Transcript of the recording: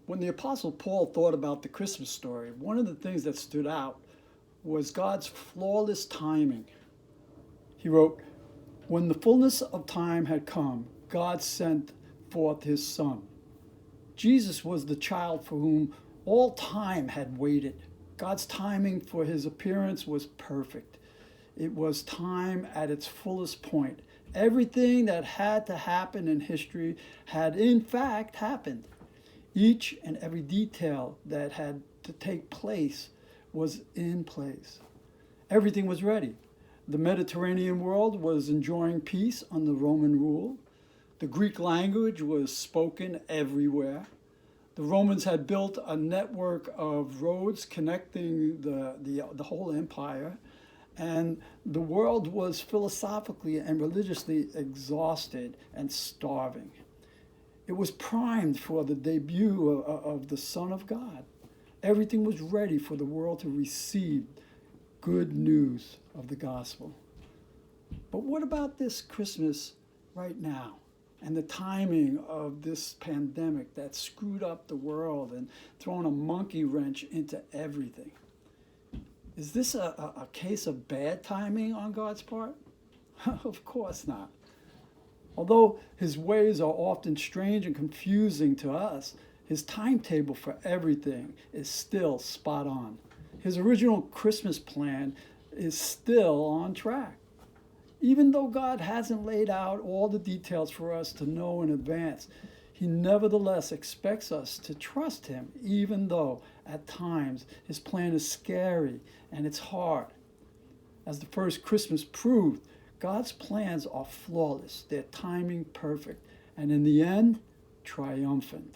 When the Apostle Paul thought about the Christmas story, one of the things that stood out was God's flawless timing. He wrote, "When the fullness of time had come, God sent forth his Son." Jesus was the child for whom all time had waited. God's timing for his appearance was perfect. It was time at its fullest point. Everything that had to happen in history had in fact happened. Each and every detail that had to take place was in place. Everything was ready. The Mediterranean world was enjoying peace under Roman rule. The Greek language was spoken everywhere. The Romans had built a network of roads connecting the whole empire, and the world was philosophically and religiously exhausted and starving. It was primed for the debut of the Son of God. Everything was ready for the world to receive good news of the gospel. But what about this Christmas right now and the timing of this pandemic that screwed up the world and thrown a monkey wrench into everything? Is this a case of bad timing on God's part? Of course not. Although his ways are often strange and confusing to us, his timetable for everything is still spot on. His original Christmas plan is still on track. Even though God hasn't laid out all the details for us to know in advance, he nevertheless expects us to trust him, even though at times his plan is scary and it's hard. As the first Christmas proved, God's plans are flawless, their timing perfect, and in the end, triumphant.